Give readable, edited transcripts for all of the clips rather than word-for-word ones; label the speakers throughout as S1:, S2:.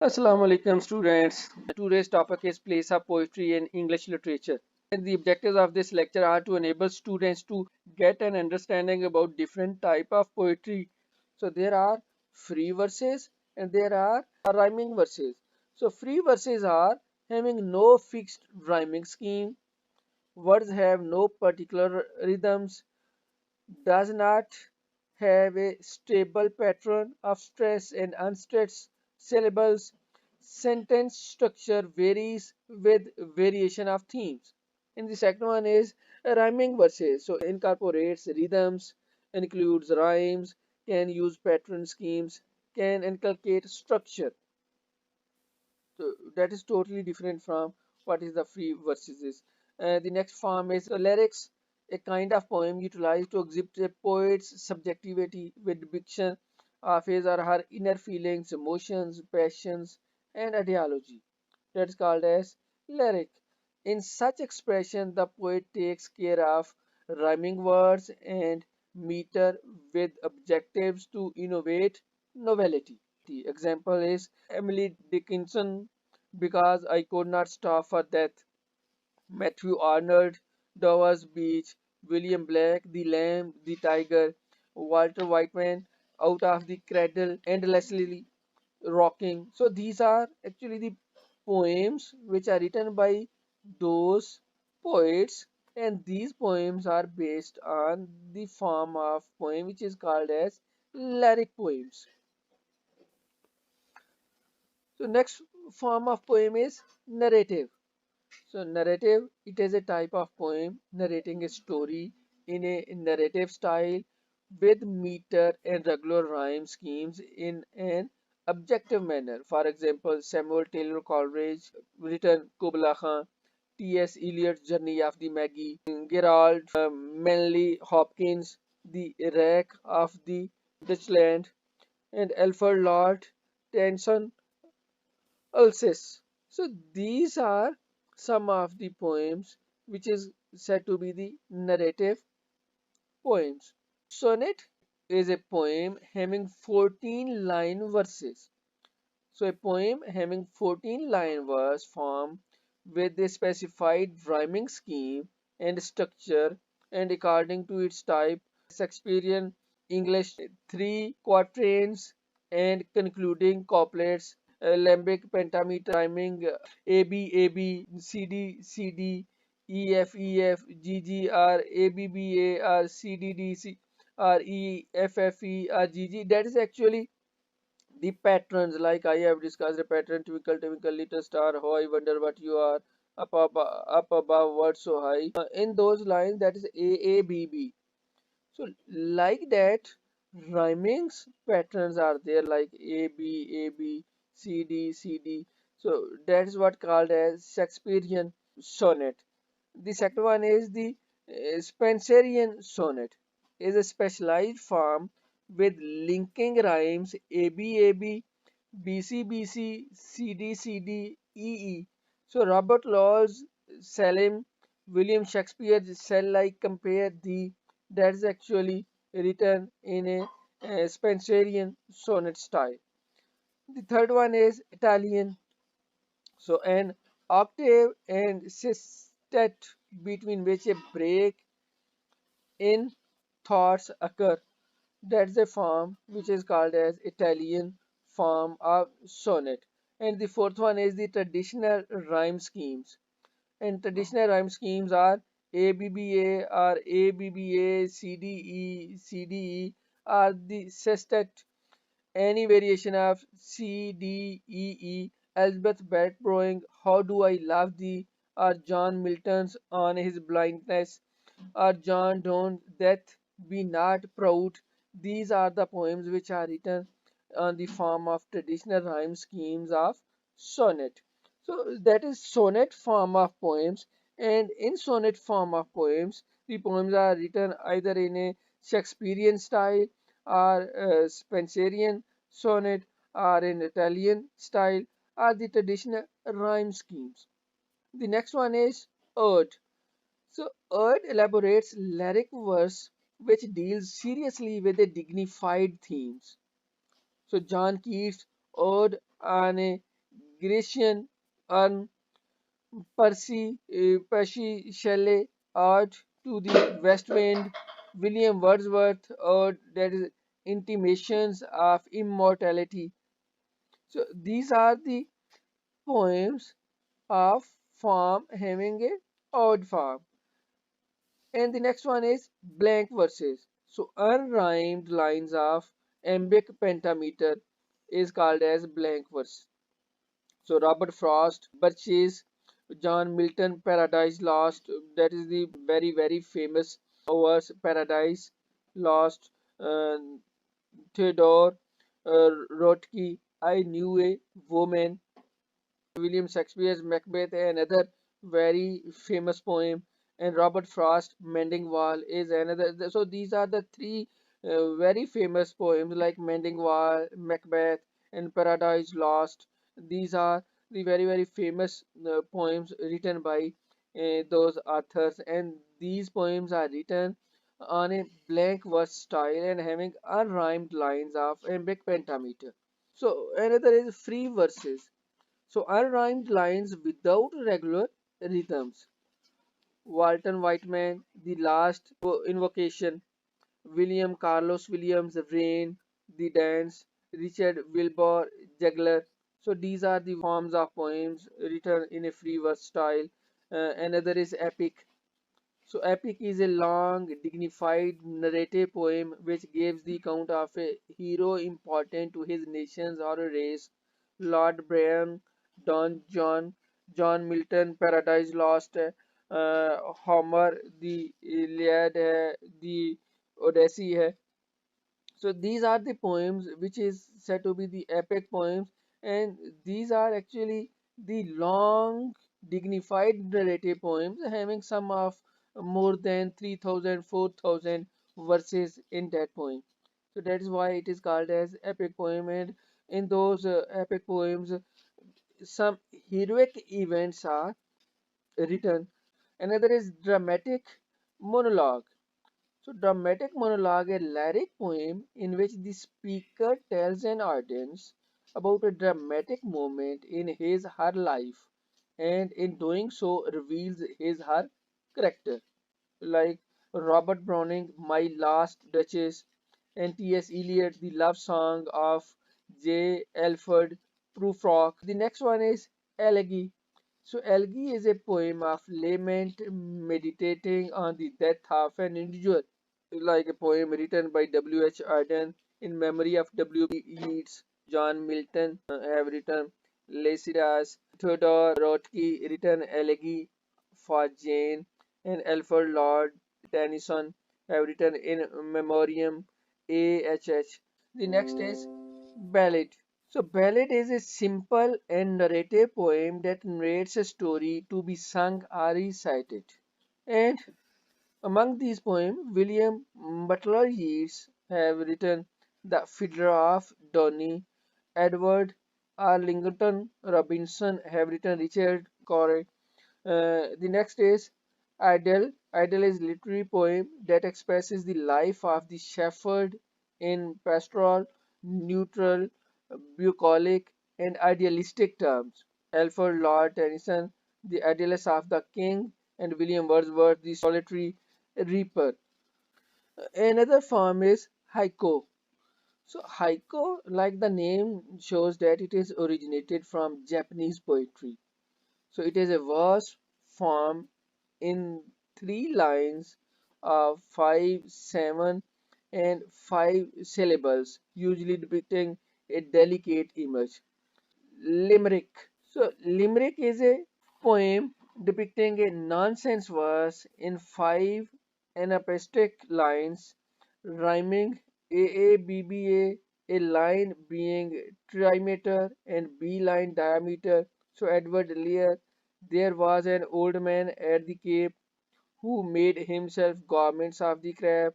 S1: Assalamu alaikum students. Today's topic is place of poetry in English literature. And the objectives of this lecture are to enable students to get an understanding about different type of poetry. So there are free verses and there are rhyming verses. So free verses are having no fixed rhyming scheme. Words have no particular rhythms, does not have a stable pattern of stress and unstressed syllables. Sentence structure varies with variation of themes. And the second one is rhyming verses. So incorporates rhythms, includes rhymes, can use pattern schemes, can inculcate structure. So that is totally different from what is the free verses is. The next form is lyrics, a kind of poem utilized to exhibit a poet's subjectivity with depiction of his or her inner feelings, emotions, passions, and ideology. That's called as lyric. In such expression, the poet takes care of rhyming words and meter with objectives to innovate novelty. Example is Emily Dickinson, Because I Could Not Stop for Death, Matthew Arnold, Dover's Beach, William Blake, The Lamb, The Tiger, Walter Whiteman, Out of the Cradle, Endlessly Rocking. So these are actually the poems which are written by those poets, and these poems are based on the form of poem which is called as lyric poems. So next form of poem is narrative. So narrative, it is a type of poem narrating a story in a narrative style with meter and regular rhyme schemes in an objective manner. For example, Samuel Taylor Coleridge written Kubla Khan, T.S. Eliot's Journey of the Maggie, Gerald Manley Hopkins, The Wreck of the Dutchland, and Alfred Lord Tennyson Ulysses. So these are some of the poems which is said to be the narrative poems. Sonnet is a poem having 14 line verses. So a poem having 14 line verse form with a specified rhyming scheme and structure, and according to its type Shakespearean English, three quatrains and concluding couplets, lembic pentameter rhyming A B A B C D C D E F E F G G R A B B A R C D D C R E F F E R G G. That is actually the patterns, like I have discussed the pattern twinkle twinkle little star, how I wonder what you are, up above what so high. In those lines, that is A B B. So like that, rhymings patterns are there like A B C D C D. So that is what called as Shakespearean sonnet. The second one is the Spenserian sonnet, is a specialized form with linking rhymes AB, BC, CD, EE. So Robert Law's Salim, William Shakespeare's Cell-like compare the, that is actually written in a Spenserian sonnet style. The third one is Italian. So an octave and sestet between which a break in thoughts occur. That's a form which is called as Italian form of sonnet. And the fourth one is the traditional rhyme schemes. And traditional rhyme schemes are ABBA or ABBA, CDE, CDE are the sestet. Any variation of C, D, E, E, Elizabeth Barrett Browning, How Do I Love Thee, or John Milton's On His Blindness, or John Donne's Death Be Not Proud. These are the poems which are written on the form of traditional rhyme schemes of sonnet. So that is sonnet form of poems, and in sonnet form of poems, the poems are written either in a Shakespearean style or Spenserian sonnet or in Italian style or the traditional rhyme schemes. The next one is ode. So ode elaborates lyric verse which deals seriously with the dignified themes. So John Keats' Ode on a Grecian urn, Percy Shelley ode to the West Wind, William Wordsworth ode that is intimations of immortality. So these are the poems of form having a odd form. And the next one is blank verses. So unrhymed lines of iambic pentameter is called as blank verse. So Robert Frost, Birches, John Milton, Paradise Lost. That is the very famous verse, Paradise Lost. Uh, Theodore Rothke, I knew a woman. William Shakespeare's Macbeth, another very famous poem, and Robert Frost, Mending Wall is another. So these are the three very famous poems like Mending Wall, Macbeth, and Paradise Lost. These are the very famous poems written by those authors, and these poems are written on a blank verse style and having unrhymed lines of iambic pentameter. So another is free verses. So unrhymed lines without regular rhythms. Walton Whiteman, The Last Invocation, William Carlos Williams, Rain, The Dance, Richard Wilbur Juggler. So these are the forms of poems written in a free verse style. Another is epic. So epic is a long, dignified narrative poem which gives the account of a hero important to his nation or a race. Lord Byron, Don John, John Milton, Paradise Lost, Homer, the Iliad है, the Odyssey है. So these are the poems which is said to be the epic poems, and these are actually the long dignified narrative poems having some of more than 3000, 4000 verses in that poem. So that is why it is called as epic poem, and in those epic poems some heroic events are written. Another is dramatic monologue. So, dramatic monologue, a lyric poem in which the speaker tells an audience about a dramatic moment in his her life, and in doing so reveals his her character. Like Robert Browning, My Last Duchess, and T.S. Eliot, The Love Song of J. Alfred Prufrock. The next one is Elegy. So, Elegy is a poem of lament meditating on the death of an individual, like a poem written by W. H. Auden in memory of W. B. Yeats. John Milton have written Lycidas. Theodore Rothke written Elegy for Jane, and Alfred Lord Tennyson have written in memoriam AHH. The next is Ballad. So ballad is a simple and narrative poem that narrates a story to be sung or recited. And among these poems, William Butler Yeats have written The Fiddler of Dorney, Edward Arlington Robinson have written Richard Cory. The next is Idyll. Idyll is literary poem that expresses the life of the shepherd in pastoral, neutral, bucolic, and idealistic terms. Alfred Lord Tennyson, The Idylls of the King, and William Wordsworth, The Solitary Reaper. Another form is haiku. So haiku, like the name shows that it is originated from Japanese poetry. So it is a verse form in three lines of five, seven, and five syllables, usually depicting a delicate image. Limerick. So Limerick is a poem depicting a nonsense verse in five anapaestic lines, rhyming a line being trimeter and B line diameter. So Edward Lear, there was an old man at the Cape who made himself garments of the crape.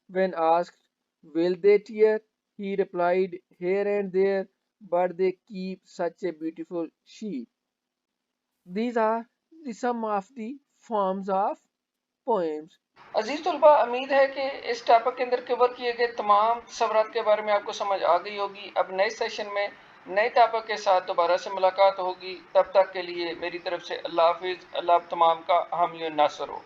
S1: When asked, will they tear? He replied, here and there, but they keep such a beautiful sheep. These are some of the forms of poems. अजीज तलबा उम्मीद है कि इस topic के अंदर cover किए गए तमाम सवालात के बारे में आपको समझ आ गई होगी। अब नेक्स्ट सेशन में नए टॉपिक के साथ दोबारा से मुलाकात होगी। तब तक के लिए मेरी तरफ से अल्लाह हाफिज़। अल्लाह आप तमाम का हामी और नासर हो।